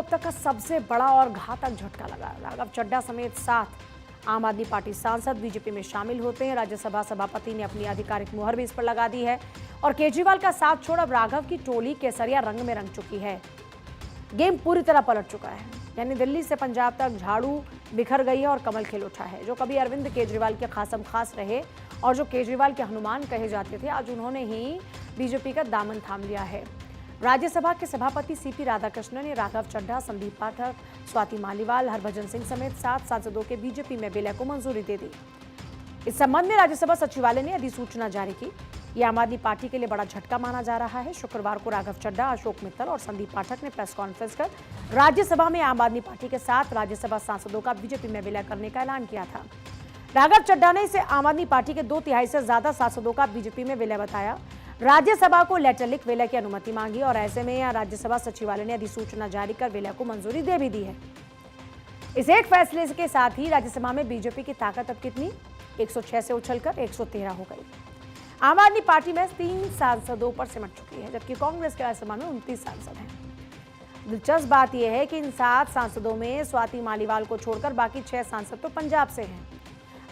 अब तक का सबसे बड़ा और घातक झटका लगा। राघव चड्ढा समेत 7 आम आदमी पार्टी सांसद बीजेपी में शामिल होते हैं। राज्यसभा सभापति ने अपनी आधिकारिक मुहर भी इस पर लगा दी है और केजरीवाल का साथ छोड़ अब राघव की टोली केसरिया रंग में रंग चुकी है। गेम पूरी तरह पलट चुका है, यानी दिल्ली से पंजाब तक झाड़ू बिखर गई है और कमल खिल उठा है। जो कभी अरविंद केजरीवाल के खासम खास रहे और जो केजरीवाल के हनुमान कहे जाते थे, आज उन्होंने ही बीजेपी का दामन थाम लिया है। राज्यसभा के सभापति सीपी राधाकृष्णन ने राघव चड्ढा, संदीप पाठक, स्वाति मालीवाल, हरभजन सिंह समेत 7 सांसदों के बीजेपी में विलय को मंजूरी दे दी। इस संबंध में राज्यसभा सचिवालय ने अधिसूचना जारी की। यह आम आदमी पार्टी के लिए बड़ा झटका माना जा रहा है। शुक्रवार को राघव चड्ढा, अशोक मित्तल और संदीप पाठक ने प्रेस कॉन्फ्रेंस कर राज्यसभा में आम आदमी पार्टी के 7 राज्यसभा सांसदों का बीजेपी में विलय करने का ऐलान किया था। राघव चड्ढा ने इसे आम आदमी पार्टी के 2/3 से ज्यादा सांसदों का बीजेपी में विलय बताया। राज्यसभा को लेटर लिख विलय की अनुमति मांगी और ऐसे में यह राज्यसभा सचिवालय ने अधिसूचना जारी कर विलय को मंजूरी दे भी दी है। इस एक फैसले के साथ ही राज्यसभा में बीजेपी की ताकत अब कितनी 106 से उछलकर 113 हो गई। आम आदमी पार्टी में 3 सांसदों पर सिमट चुकी है, जबकि कांग्रेस के राज्यसभा में 29 सांसद हैं। दिलचस्प बात यह है कि इन 7 सांसदों में स्वाति मालीवाल को छोड़कर बाकी 6 सांसद तो पंजाब से हैं।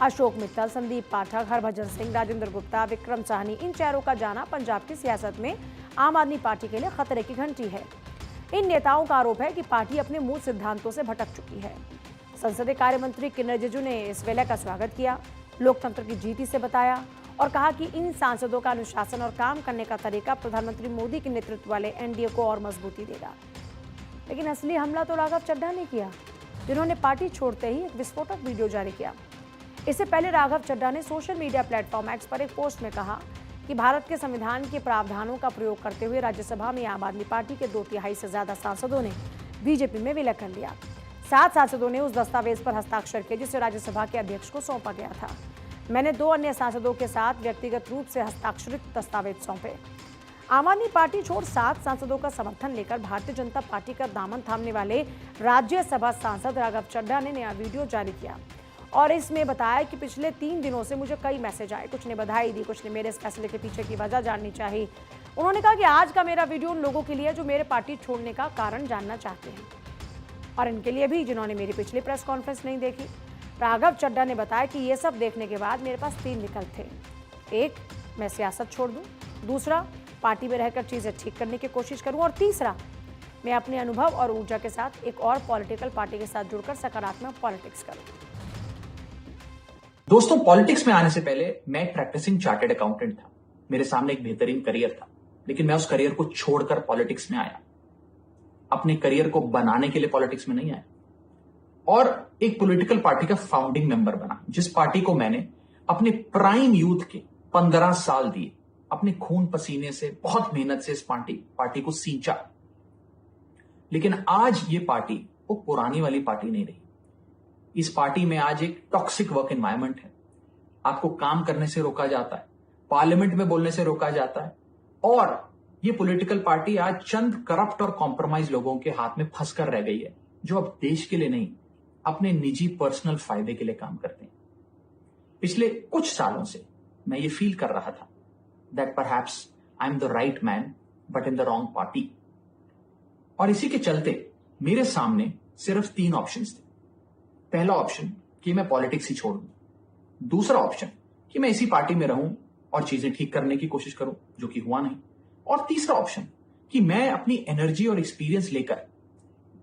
अशोक मित्तल, संदीप पाठक, हरभजन सिंह, राजेंद्र गुप्ता, विक्रम साहनी, इन चारों का जाना पंजाब की सियासत में आम आदमी पार्टी के लिए खतरे की घंटी है। इन नेताओं का आरोप है कि पार्टी अपने मूल सिद्धांतों से भटक चुकी है। संसदीय कार्य मंत्री किरण रिजिजू ने इस विलय का स्वागत किया, लोकतंत्र की जीत इसे बताया और कहा कि इन सांसदों का अनुशासन और काम करने का तरीका प्रधानमंत्री मोदी के नेतृत्व वाले एनडीए को और मजबूती देगा। लेकिन असली हमला तो राघव चड्ढा ने किया, जिन्होंने पार्टी छोड़ते ही एक विस्फोटक वीडियो जारी किया। इससे पहले राघव चड्ढा ने सोशल मीडिया प्लेटफॉर्म एक्स पर एक पोस्ट में कहा कि भारत के संविधान के प्रावधानों का प्रयोग करते हुए राज्यसभा में आम आदमी पार्टी के 2/3 से ज्यादा सांसदों ने बीजेपी में विलय कर लिया। 7 सांसदों ने उस दस्तावेज पर हस्ताक्षर किए जिसे राज्यसभा के अध्यक्ष को सौंपा गया था। मैंने 2 अन्य सांसदों के साथ व्यक्तिगत रूप से हस्ताक्षरित दस्तावेज सौंपे। आम आदमी पार्टी छोड़ 7 सांसदों का समर्थन लेकर भारतीय जनता पार्टी का दामन थामने वाले राज्यसभा सांसद राघव चड्ढा ने नया वीडियो जारी किया और इसमें बताया कि पिछले 3 दिनों से मुझे कई मैसेज आए, कुछ ने बधाई दी, कुछ ने मेरे इस फैसले के पीछे की वजह जाननी चाहिए। उन्होंने कहा कि आज का मेरा वीडियो उन लोगों के लिए जो मेरे पार्टी छोड़ने का कारण जानना चाहते हैं और इनके लिए भी जिन्होंने मेरी पिछली प्रेस कॉन्फ्रेंस नहीं देखी। राघव चड्ढा ने बताया कि ये सब देखने के बाद मेरे पास 3 विकल्प थे। 1, मैं सियासत छोड़ दूं, दूसरा, पार्टी में रहकर चीजें ठीक करने की कोशिश करूं और तीसरा, मैं अपने अनुभव और ऊर्जा के साथ एक और पॉलिटिकल पार्टी के साथ जुड़कर सकारात्मक पॉलिटिक्स करूं। दोस्तों, पॉलिटिक्स में आने से पहले मैं एक प्रैक्टिसिंग चार्टर्ड अकाउंटेंट था। मेरे सामने एक बेहतरीन करियर था, लेकिन मैं उस करियर को छोड़कर पॉलिटिक्स में आया। अपने करियर को बनाने के लिए पॉलिटिक्स में नहीं आया और एक पॉलिटिकल पार्टी का फाउंडिंग मेंबर बना, जिस पार्टी को मैंने अपने प्राइम यूथ के 15 साल दिए, अपने खून पसीने से, बहुत मेहनत से इस पार्टी को सींचा। लेकिन आज ये पार्टी वो पुरानी वाली पार्टी नहीं रही। इस पार्टी में आज एक टॉक्सिक वर्क एनवायरनमेंट है। आपको काम करने से रोका जाता है, पार्लियामेंट में बोलने से रोका जाता है और ये पॉलिटिकल पार्टी आज चंद करप्ट और कॉम्प्रोमाइज लोगों के हाथ में फंसकर रह गई है, जो अब देश के लिए नहीं, अपने निजी पर्सनल फायदे के लिए काम करते हैं। पिछले कुछ सालों से मैं ये फील कर रहा था that perhaps I am the right man but in the wrong party. और इसी के चलते मेरे सामने सिर्फ 3 ऑप्शंस थे। पहला ऑप्शन कि मैं पॉलिटिक्स ही छोड़ दूं, दूसरा ऑप्शन कि मैं इसी पार्टी में रहूं और चीजें ठीक करने की कोशिश करूं, जो कि हुआ नहीं, और तीसरा ऑप्शन कि मैं अपनी एनर्जी और एक्सपीरियंस लेकर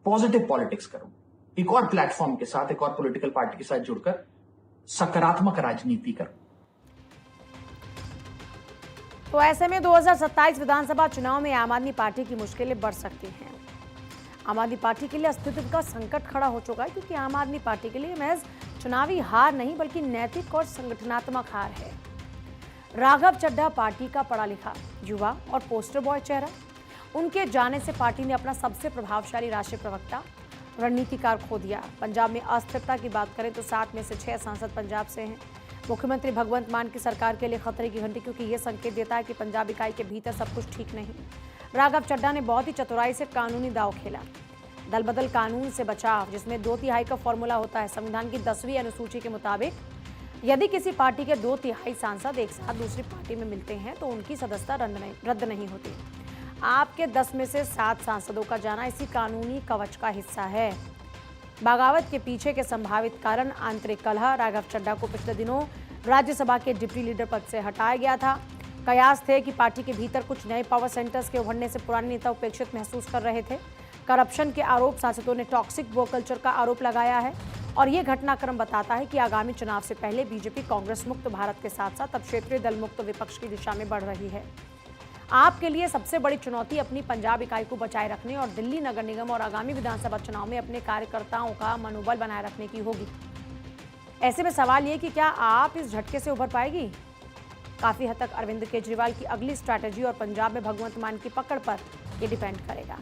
पॉजिटिव पॉलिटिक्स करूं, एक और प्लेटफॉर्म के साथ, एक और पॉलिटिकल पार्टी के साथ जुड़कर सकारात्मक राजनीति करूं। तो ऐसे में 2027 विधानसभा चुनाव में आम आदमी पार्टी की मुश्किलें बढ़ सकती हैं। आम आदमी पार्टी के लिए अस्तित्व का संकट खड़ा हो चुका है, क्योंकि आम आदमी पार्टी के लिए महज चुनावी हार नहीं बल्कि नैतिक और संगठनात्मक हार है। राघव चड्ढा पार्टी का पढ़ा लिखा युवा और पोस्टर बॉय चेहरा, उनके जाने से पार्टी ने अपना सबसे प्रभावशाली राष्ट्रीय प्रवक्ता, रणनीतिकार खो दिया। पंजाब में अस्थिरता की बात करें तो 7 में से 6 सांसद पंजाब से हैं। मुख्यमंत्री भगवंत मान की सरकार के लिए खतरे की घंटी, क्योंकि यह संकेत देता है कि पंजाब इकाई के भीतर सब कुछ ठीक नहीं। राघव चड्ढा ने बहुत ही चतुराई से कानूनी दांव खेला। दल बदल कानून से बचाव, जिसमें 2/3 का फॉर्मूला होता है। संविधान की 10वीं अनुसूची के मुताबिक यदि किसी पार्टी के 2/3 सांसद एक साथ दूसरी पार्टी में मिलते हैं तो उनकी सदस्यता रद्द नहीं होती। आपके 10 में से 7 सांसदों का जाना इसी कानूनी कवच का हिस्सा है। बगावत के पीछे के संभावित कारण आंतरिक कलह। राघव चड्ढा को पिछले दिनों राज्यसभा के डिप्टी लीडर पद से हटाया गया था। कयास थे कि पार्टी के भीतर कुछ नए पावर सेंटर्स के उभरने से पुराने नेता उपेक्षित महसूस कर रहे थे। करप्शन के आरोप, सांसदों ने टॉक्सिक वर्क कल्चर का आरोप लगाया है और ये घटनाक्रम बताता है कि आगामी चुनाव से पहले बीजेपी कांग्रेस मुक्त भारत के साथ साथ अब क्षेत्रीय दल मुक्त विपक्ष की दिशा में बढ़ रही है। आपके लिए सबसे बड़ी चुनौती अपनी पंजाब इकाई को बचाए रखने और दिल्ली नगर निगम और आगामी विधानसभा चुनाव में अपने कार्यकर्ताओं का मनोबल बनाए रखने की होगी। ऐसे में सवाल ये कि क्या आप इस झटके से उभर पाएगी? काफी हद तक अरविंद केजरीवाल की अगली स्ट्रैटेजी और पंजाब में भगवंत मान की पकड़ पर यह डिपेंड करेगा।